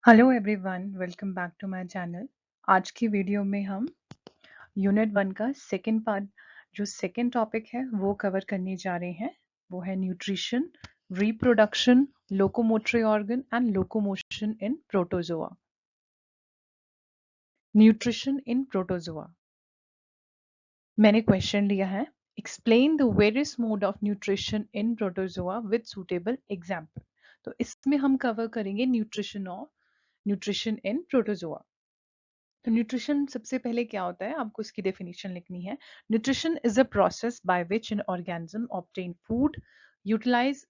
Hello everyone, welcome back to my channel. आज की video में हम यूनिट 1 का सेकंड पार्ट, जो सेकंड टॉपिक है वो कवर करने जा रहे हैं। वो है nutrition, reproduction, locomotory organ and locomotion in protozoa. Nutrition in protozoa. मैंने क्वेश्चन लिया है, explain the various mode of nutrition in protozoa with suitable example. तो इसमें हम कवर करेंगे न्यूट्रिशन इन प्रोटोजोआ। तो न्यूट्रिशन सबसे पहले क्या होता है, आपको इसकी डेफिनेशन लिखनी है। Nutrition is a process by which an organism obtain food, utilize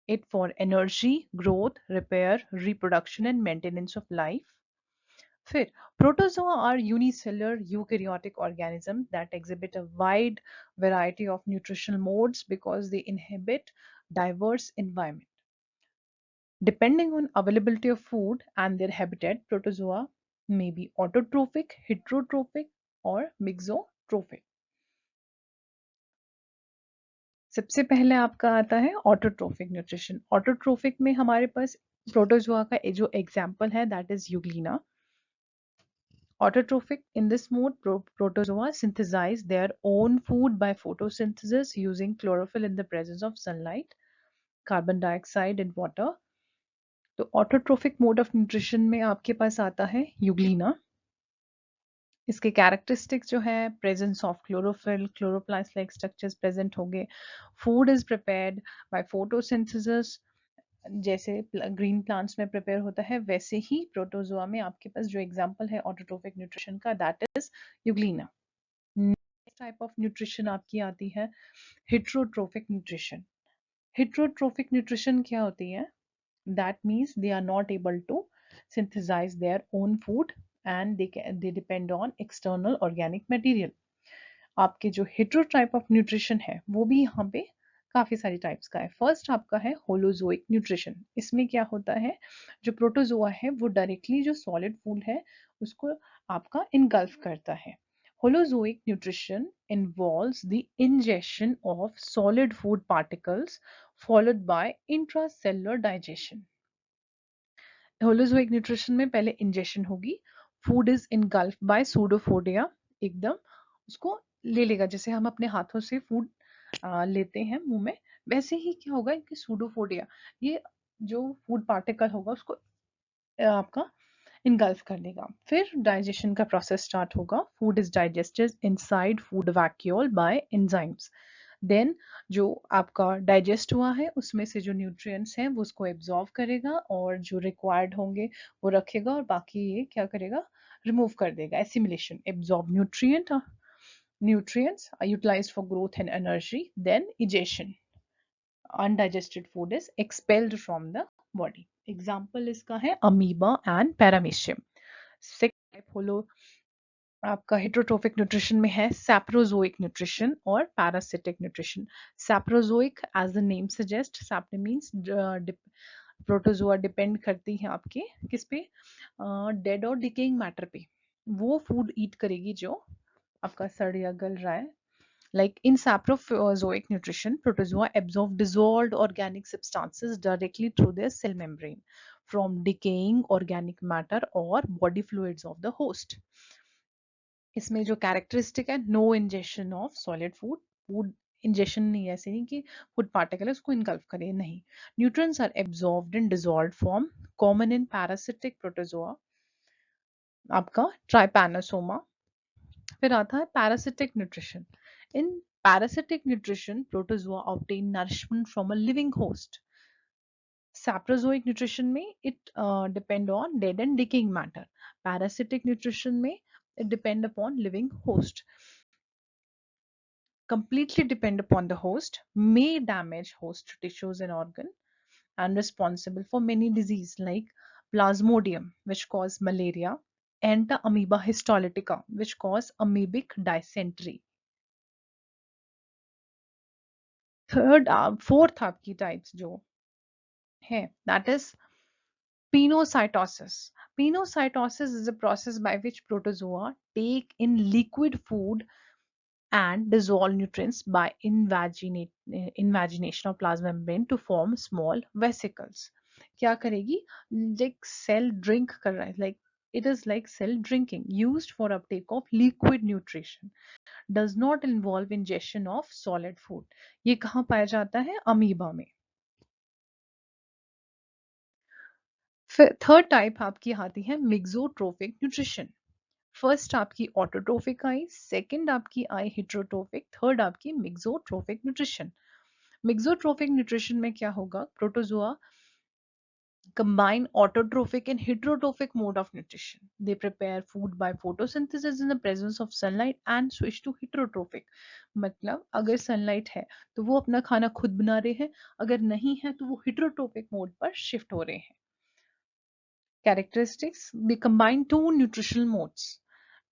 it for energy, growth, repair, reproduction and maintenance of life. फिर protozoa are unicellular eukaryotic organisms that exhibit a wide variety of nutritional modes because they inhabit diverse environment. Depending on availability of food and their habitat, protozoa may be autotrophic, heterotrophic or mixotrophic. सबसे पहले आपका आता है autotrophic nutrition. Autotrophic में हमारे पास protozoa का जो example है that is Euglena. Autotrophic, in this mode, protozoa synthesize their own food by photosynthesis using chlorophyll in the presence of sunlight, carbon dioxide and water. तो ऑटोट्रोफिक मोड ऑफ न्यूट्रिशन में आपके पास आता है Euglena. इसके characteristics जो है, presence of chlorophyll, chloroplast like structures present होंगे, food is prepared by photosynthesis. जैसे ग्रीन प्लांट्स में प्रिपेयर होता है वैसे ही प्रोटोजोआ में आपके पास जो एग्जांपल है ऑटोट्रोफिक न्यूट्रिशन का that is Euglena. Next type of nutrition आपकी आती है हेट्रोट्रोफिक न्यूट्रिशन। हेट्रोट्रोफिक न्यूट्रिशन क्या होती है? That means they are not able to synthesize their own food and they depend on external organic material. आपके जो hetero type of nutrition है वो भी यहाँ पे काफी सारी टाइप्स का है। फर्स्ट आपका है होलोजोइक न्यूट्रिशन। इसमें क्या होता है, जो प्रोटोजोआ है वो डायरेक्टली जो सॉलिड फूड है उसको आपका इनगल्फ करता है। Holozoic nutrition involves the ingestion of solid food particles followed by intracellular digestion. Holozoic nutrition में पहले इंजेक्शन होगी, फूड इज इनगल्फ बाय सूडोफोडिया, एकदम उसको ले लेगा जैसे हम अपने हाथों से फूड लेते हैं मुंह में, वैसे ही क्या होगा कि सूडोफोडिया ये जो फूड पार्टिकल होगा उसको आपका इनगल्फ कर लेगा। फिर डाइजेशन का प्रोसेस स्टार्ट होगा। Food is digested inside food vacuole by enzymes. Then जो आपका डाइजेस्ट हुआ है उसमें से जो न्यूट्रिएंट्स हैं वो उसको एब्जॉर्व करेगा और जो रिक्वायर्ड होंगे वो रखेगा और बाकी ये क्या करेगा, रिमूव कर देगा। Assimilation, absorb nutrients are utilized for growth and energy, then egestion, undigested food is expelled from the body. Example इसका है amoeba and paramecium. Second type होलो आपका हेट्रोट्रोफिक न्यूट्रिशन में है सैप्रोजोइक न्यूट्रिशन और parasitic nutrition. Saprozoic as the name suggest, sapro means protozoa depend करती है आपके किस पे, डेड और डिकेइंग मैटर पे। वो फूड ईट करेगी जो आपका सड़ या गल रहा है। Like in saprozoic nutrition, protozoa absorb dissolved organic substances directly through their cell membrane from decaying organic matter or body fluids of the host. इसमें जो कैरेक्टरिस्टिक है, no injection of solid food. Food injection नहीं, ऐसे नहीं कि food particle है उसको engulf करे, नहीं। Nutrients are absorbed in dissolved form, common in parasitic protozoa आपका ट्राइपैनोसोमा। फिर आता है parasitic nutrition. In parasitic nutrition, protozoa obtain nourishment from a living host. Saprozoic nutrition में it depend on dead and decaying matter. Parasitic nutrition में it depend upon living host. Completely depend upon the host, may damage host tissues and organ, and responsible for many disease like Plasmodium, which cause malaria, Entamoeba histolytica, which cause amoebic dysentery. Fourth आपकी types जो है that is penocytosis. Penocytosis is a process by which protozoa take in liquid food and dissolve nutrients by invagination of plasma membrane to form small vesicles. क्या करेगी, like cell drink कर रहा है, like it is like cell drinking, used for uptake of liquid nutrition, does not involve injection of solid food. ये कहाँ पाया जाता है, अमीबा में। फिर थर्ड टाइप आपकी आती है मिक्सोट्रोफिक न्यूट्रिशन। फर्स्ट आपकी ऑटोट्रोफिक आई, सेकंड आपकी आई हिट्रोट्रोफिक, थर्ड आपकी मिक्सोट्रोफिक न्यूट्रिशन। मिक्सोट्रोफिक न्यूट्रिशन में क्या होगा, protozoa combine autotrophic and heterotrophic mode of nutrition. They prepare food by photosynthesis in the presence of sunlight and switch to heterotrophic. मतलब अगर sunlight है तो वो अपना खाना खुद बना रहे हैं, अगर नहीं है तो वो heterotrophic मोड पर शिफ्ट हो रहे हैं। Characteristics: they combine two nutritional modes,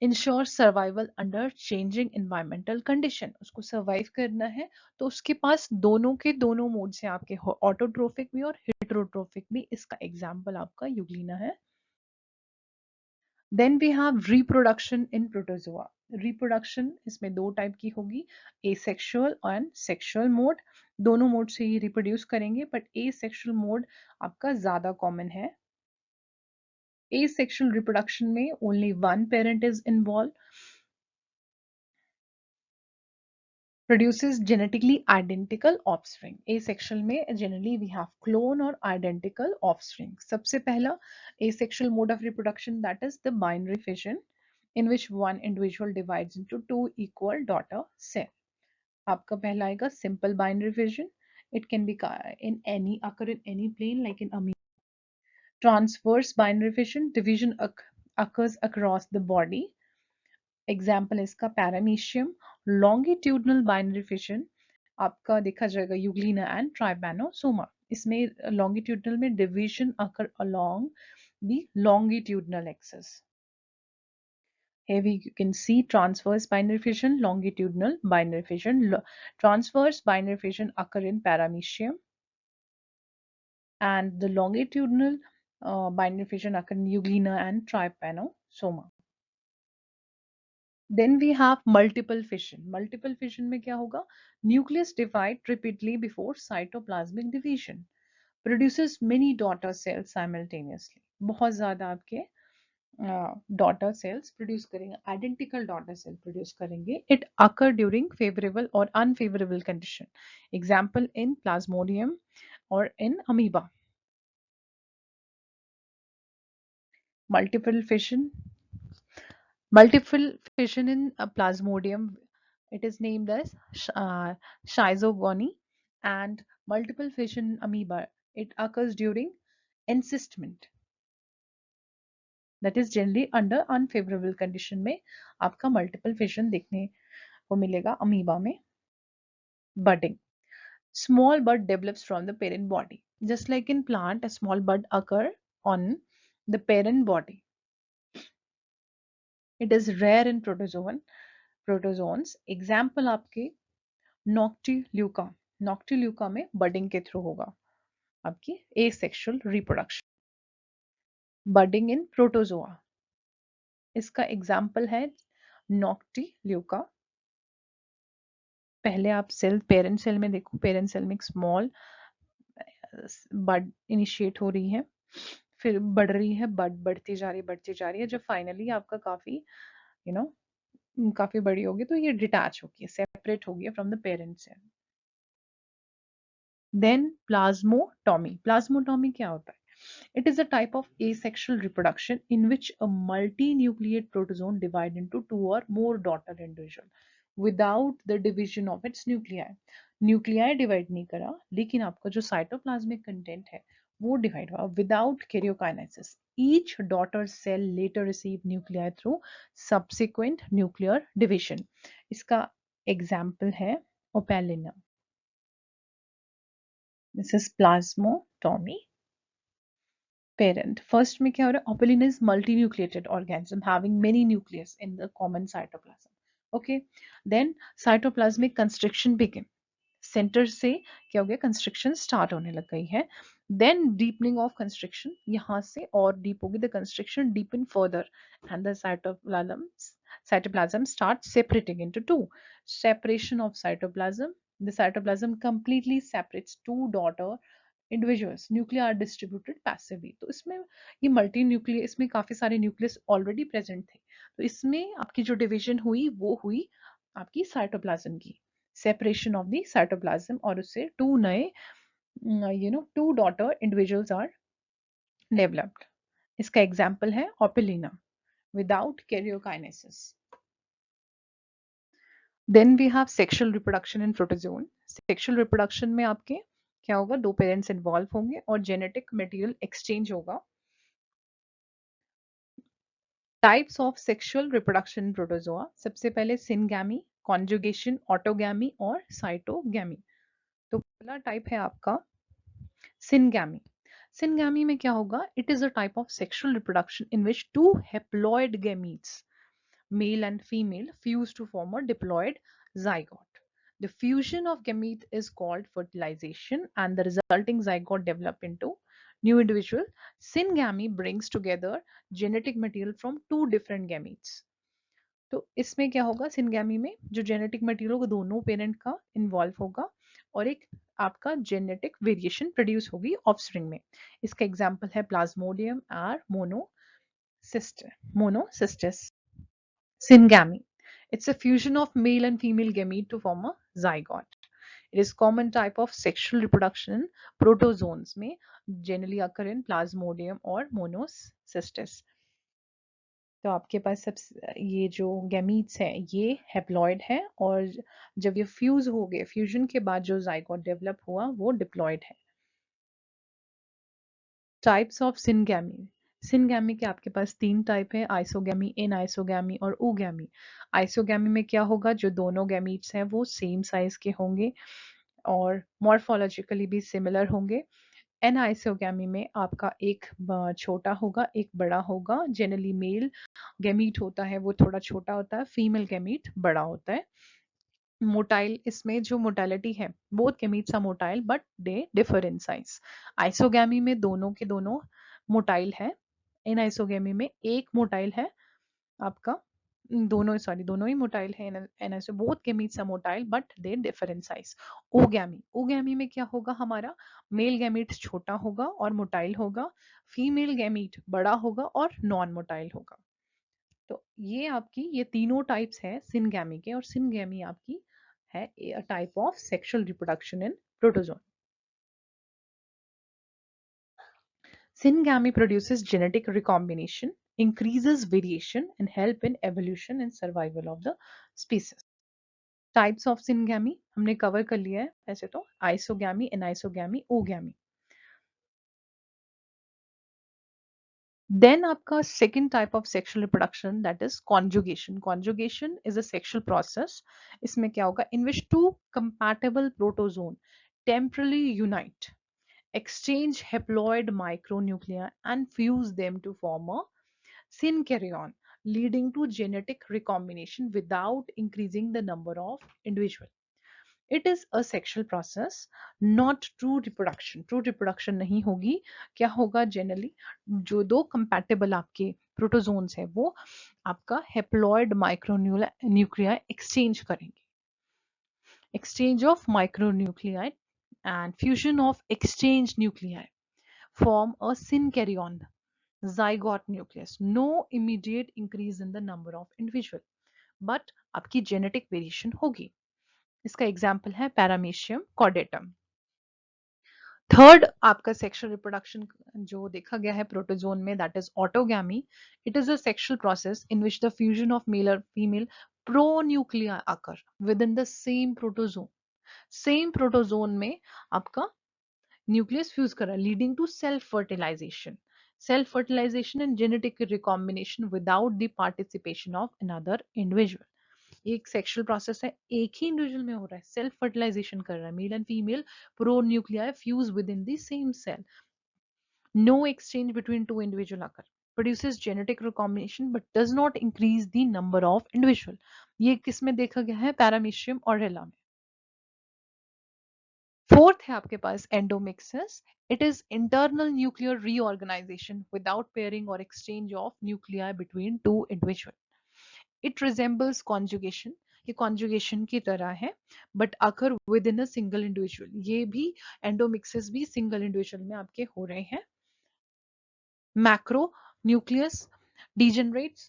ensure survival under changing environmental condition। उसको सर्वाइव करना है तो उसके पास दोनों के दोनों मोड से आपके ऑटोट्रोफिक भी और हेटेरोट्रोफिक भी। इसका एग्जांपल आपका यूग्लिना है। Then we have reproduction in protozoa. Reproduction इसमें दो टाइप की होगी, एसेक्सुअल एंड सेक्सुअल मोड। दोनों मोड से ही रिप्रोड्यूस करेंगे, बट एसेक्सुअल मोड आपका ज्यादा कॉमन है। Asexual reproduction में only one parent is involved, produces genetically identical offspring. Asexual में generally we have clone or identical offspring. सबसे पहला asexual mode of reproduction, that is the binary fission, in which one individual divides into two equal daughter cell. आपका पहला आएगा simple binary fission. It can be occur in any plane like in amoeba. Transverse binary fission, division occurs across the body. Example इसका paramecium. Longitudinal binary fission आपका देखा जाएगा Euglena and trypanosoma. इसमें longitudinal में division occur along the longitudinal axis. Here we can see transverse binary fission, longitudinal binary fission. Transverse binary fission occur in paramecium, and the longitudinal binary fission occur in euglena and trypanosoma. Then we have multiple fission. Multiple fission में क्या होगा, nucleus divide repeatedly before cytoplasmic division, produces many daughter cells simultaneously. बहुत ज़्यादा आपके daughter cells produce करेंगे, identical daughter cell produce करेंगे. It occur during favorable or unfavorable condition. Example in Plasmodium or in amoeba. Multiple fission. Multiple fission in Plasmodium, it is named as schizogony, and multiple fission in amoeba, it occurs during encystment, that is generally under unfavorable condition में आपका multiple fission देखने को मिलेगा amoeba में. Budding, small bud develops from the parent body. Just like in plant, a small bud occur on the parent body. It is rare in protozoans. Example आपके Noctiluca. Noctiluca में budding के through होगा आपकी asexual reproduction. Budding इन protozoa, इसका example है Noctiluca. पहले आप cell parent cell में देखो, पेरेंट सेल में एक स्मॉल बड इनिशिएट हो रही है, फिर बढ़ रही है, बड बढ़ती जा रही बढ़ती जा रही है, जब फाइनली आपका काफी काफी बड़ी होगी तो ये डिटैच होगी, सेपरेट होगी from the parent cell. Then plasmotomy. Plasmotomy क्या होता है? It is a type of asexual reproduction in which a multinucleate protozoan divide into two or more daughter individual without the division of its nuclei. Nuclei divide नहीं करा, लेकिन आपका जो cytoplasmic content है वो डिवाइड हुआ without karyokinesis. Each daughter cell later receive nuclei through subsequent nuclear division. इसका example है Opalina. This is plasmotomy. Parent. First में क्या हो रहा है? Opalina is multinucleated organism having many nucleus in the common cytoplasm. Okay. Then cytoplasmic constriction begin. Centre से क्या हो गया? कंस्ट्रक्शन स्टार्ट होने लग गई है. देन डीपनिंग ऑफ कंस्ट्रक्शन, यहाँ से और डीप होगी. The construction deepen further and the cytoplasm starts separating into two. Separation of cytoplasm. The cytoplasm completely separates two daughter individuals. Nuclei are distributed passively. तो इसमें ये मल्टी न्यूक्लियर, इसमें काफी सारे न्यूक्लियस ऑलरेडी प्रेजेंट थे, तो इसमें आपकी जो डिवीजन हुई वो हुई आपकी साइटोप्लाज्म की, सेपरेशन ऑफ द साइटोप्लाज्म, और उससे टू नए two daughter individuals are developed. इसका एग्जाम्पल है opalina without karyokinesis. Then we have sexual reproduction in protozoan. Sexual reproduction में आपके क्या होगा, दो पेरेंट्स इन्वॉल्व होंगे और जेनेटिक मटेरियल एक्सचेंज होगा. Types of sexual reproduction in protozoa. सबसे पहले सिनगैमी, कॉन्जुगेशन, ऑटोगैमी और साइटोगैमी. तो पहला टाइप है आपका सिनगैमी. सिनगैमी में क्या होगा, it is a type of sexual reproduction in which two haploid gametes, male and female, fuse to form a diploid zygote. The fusion of gamete is called fertilization, and the resulting zygote develop into new individual. Syngamy brings together genetic material from two different gametes. तो इसमें क्या होगा, syngamy में जो genetic material होगा दोनों parent का involve होगा और एक आपका जेनेटिक वेरिएशन प्रोड्यूस होगी ऑफस्प्रिंग में. इसका एग्जांपल है प्लाज्मोडियम और मोनोसिस्टस. Syngamy. It's a fusion of male and female gamete to form a zygote. It is common type of sexual reproduction in protozoans में generally occur in plasmodium और monocystis. तो आपके पास सब ये जो गैमीट्स हैं ये हेप्लॉइड है और जब ये फ्यूज हो गए, फ्यूजन के बाद जो जाइगोट डेवलप हुआ वो डिप्लॉइड है. Types of syngamy. सिनगैमी के आपके पास तीन टाइप है, आइसोगैमी, इन आइसोगैमी और ओगैमी. आइसोगैमी में क्या होगा, जो दोनों गैमीट्स हैं वो सेम साइज के होंगे और मॉर्फोलॉजिकली भी सिमिलर होंगे. एन आइसोगैमी में आपका एक छोटा होगा एक बड़ा होगा. जनरली मेल गैमीट होता है वो थोड़ा छोटा होता है, फीमेल गैमीट बड़ा होता है. मोटाइल, इसमें जो मोटालिटी है both gametes are motile but they differ in size. Isogamy में दोनों के दोनों मोटाइल है. इन आइसोगैमी में एक मोटाइल है आपका, दोनों ही मोटाइल है. In iso both gametes are motile but they differ in size. Oogamy में क्या होगा, हमारा मेल गैमीट छोटा होगा और मोटाइल होगा, फीमेल गैमीट बड़ा होगा और नॉन मोटाइल होगा. तो ये आपकी ये तीनों टाइप्स है सिनगैमी के, और सिनगैमी आपकी है a type of sexual reproduction in protozoa. Syngamy produces genetic recombination, increases variation, and help in evolution and survival of the species. Types of syngamy हमने cover कर लिया है ऐसे तो, isogamy, anisogamy, ogamy. Then आपका second type of sexual reproduction, that is conjugation. Conjugation is a sexual process. इसमें क्या होगा, in which two compatible protozoan temporarily unite, exchange haploid micronuclei and fuse them to form a synkaryon, leading to genetic recombination without increasing the number of individuals. It is a sexual process, not true reproduction. True reproduction नहीं होगी. क्या होगा, generally जो दो compatible आपके protozoans है वो आपका हेप्लॉइड माइक्रोन्यूक्लिया एक्सचेंज करेंगे. Exchange of micronuclei and fusion of exchange nuclei form a synkaryon, zygote nucleus. No immediate increase in the number of individual, but आपकी genetic variation होगी. इसका एग्जाम्पल है पैरामीशियम कॉर्डेटम. थर्ड आपका sexual reproduction जो देखा गया है प्रोटोजोन में, that is autogamy. It is a sexual process in which the fusion of male और female pronuclei occur within the same protozoan. Same protozoan में आपका न्यूक्लियस फ्यूज कर रहा है, leading to self fertilization and genetic recombination without the participation of another individual. एक sexual process है, एक ही individual में हो रहा है, सेल्फ फर्टिलाइजेशन कर रहा है, male and female pronuclei fuse within the same cell. No exchange between two individual occur, produces genetic recombination but does not increase the number of individual. ये किस में देखा गया है, पैरामीशियम और रेला में. फोर्थ है आपके पास endomixis. It is internal nuclear reorganisation without pairing और exchange of nuclei between two individual. It resembles conjugation ये कॉन्जुगेशन की तरह है, बट अगर within a single individual, ये भी एंडोमिक्सिस भी सिंगल इंडिविजुअल में आपके हो रहे हैं. Macro nucleus degenerates,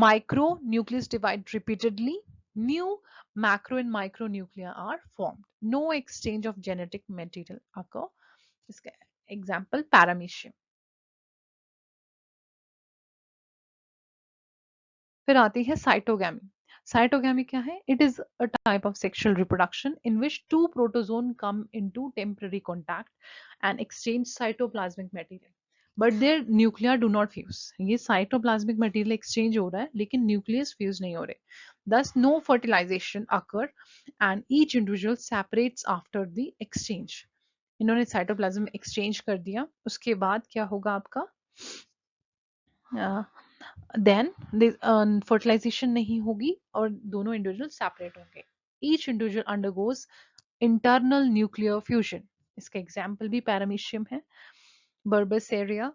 micro nucleus divide repeatedly, new macro and micronuclei are formed, no exchange of genetic material occur. इसका example paramecium. फिर आती है साइटोगैमी. साइटोगैमी क्या है? It is a type of sexual reproduction in which two protozoan come into temporary contact and exchange cytoplasmic material, but their nuclear do not fuse. ये cytoplasmic material exchange हो रहा है लेकिन न्यूक्लियस फ्यूज नहीं हो रहे. Thus no fertilization occur and each individual separates after the exchange. इन्होंने cytoplasm exchange कर दिया, उसके बाद क्या होगा आपका? देन फर्टिलाइजेशन नहीं होगी और दोनों इंडिविजुअल सेपरेट होंगे. Each individual undergoes internal nuclear fusion. इसका एग्जाम्पल भी पैरामीशियम है, बर्बेसेरिया.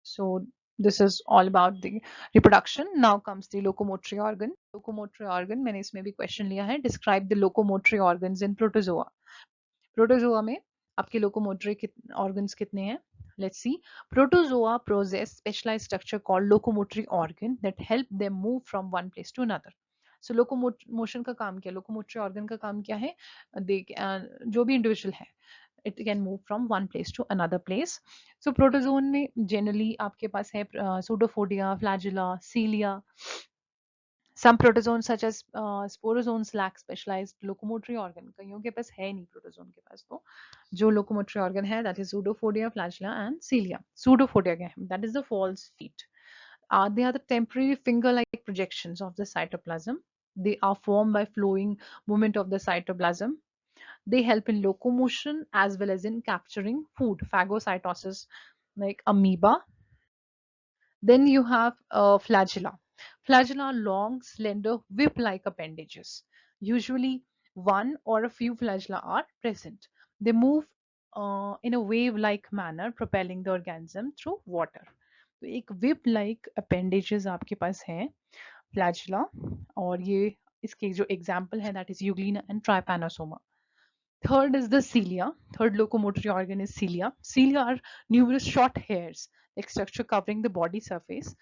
So this is all about the reproduction. Now comes the locomotory organ. Locomotory organ मैंने इसमें भी क्वेश्चन लिया है. Describe the locomotory organs in protozoa. Protozoa में आपके लोकोमोटरी ऑर्गन्स कितने हैं? Let's see. Protozoa possess specialized structure called locomotory organ that help them move from one place to another. So locomotion का काम क्या? लोकोमोटरी ऑर्गन का काम क्या है? जो भी इंडिविजुअल है, it can move from one place to another place. So protozoan में जनरली आपके पास है pseudopodia, flagella, cilia. Some protozoans such as sporozoans lack specialized locomotory organ. कईयों के पास है नहीं प्रोटोजोन के पास. तो जो locomotory organ है, that is pseudopodia, flagella and cilia. Pseudopodia क्या है? That is the false feet. They are the temporary finger-like projections of the cytoplasm. They are formed by flowing movement of the cytoplasm. They help in locomotion as well as in capturing food. Phagocytosis, like amoeba. Then you have flagella. Flagella are long, slender, whip-like appendages. Usually, one or a few flagella are present. They move in a wave-like manner, propelling the organism through water. तो एक whip like appendages आपके पास हैं flagella, और ये इसके जो example है that is euglena and trypanosoma. Third is the cilia. Third locomotory organ is cilia. Cilia are numerous short hairs, like structure covering the body surface.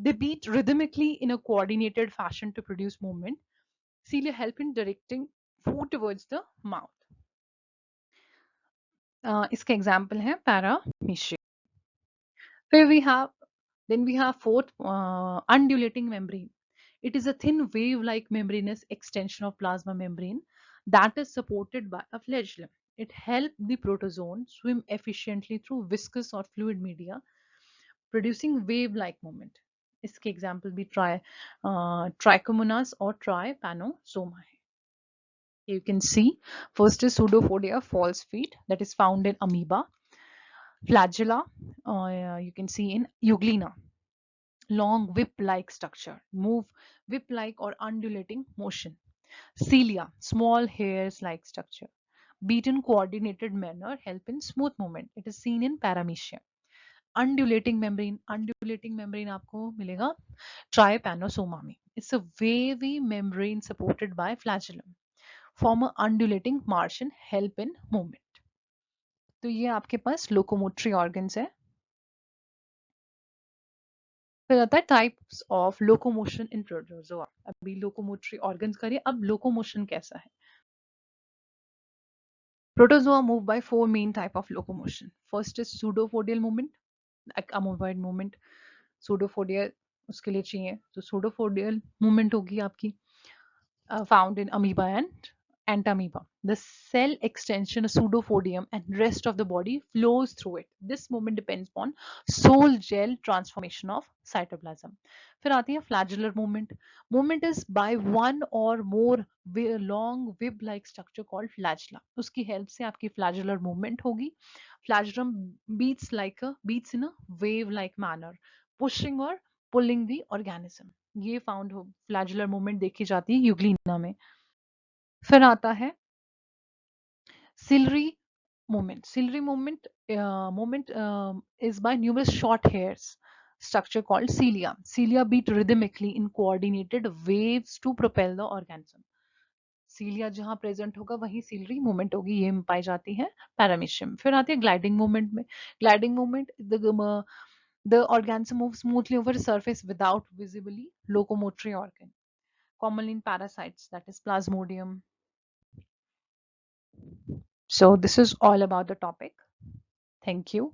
They beat rhythmically in a coordinated fashion to produce movement. Cilia help in directing food towards the mouth. इसका example है paramecia. Here we have fourth, undulating membrane. It is a thin wave-like membranous extension of plasma membrane that is supported by a flagellum. It helps the protozoan swim efficiently through viscous or fluid media, producing wave-like movement. इसके example भी trichomonas or trypanosoma है. You can see first is pseudopodia, false feet, that is found in amoeba. Flagella, you can see in euglena. Long whip-like structure, move whip-like or undulating motion. Cilia, small hairs-like structure, beat in coordinated manner, help in smooth movement. It is seen in paramecia. Undulating membrane आपको मिलेगा trypanosoma में. It's a wavy membrane supported by flagellum. Form a undulating margin, help in movement. तो ये आपके पास locomotory organs है. फिर आता है types of locomotion in protozoa. अभी लोकोमोटरी ऑर्गन्स करिए, अब लोकोमोशन कैसा है? Protozoa move by four main type of locomotion. First is pseudopodial movement, like amoeboid movement. Pseudopodial उसके लिए चाहिए, तो सूडोफोडियल मूवमेंट होगी आपकी, found in amoeba and entamoeba. The cell extension, a pseudopodium, and rest of the body flows through it. This movement depends upon soul gel transformation of cytoplasm. फिर आती है flagellar movement. Movement is by one or more long web-like structure called flagella. उसकी help से आपकी flagellar movement होगी. Flagellum beats in a wave-like manner, pushing or pulling the organism. ये found हो flagellar movement देखी जाती है यूग्लिना में. फिर आता है ciliary movement. Ciliary movement is by numerous short hairs structure called cilia. Cilia beat rhythmically in coordinated waves to propel the organism. सीलिया जहां प्रेजेंट होगा वहीं सीलरी मूवमेंट होगी, ये पाई जाती है पैरामीशियम। फिर आती है ग्लाइडिंग मूवमेंट में। Gliding movement, the organism moves smoothly over the surface without visibly locomotory organ, commonly in parasites, that is plasmodium. So this is all about the topic. Thank you.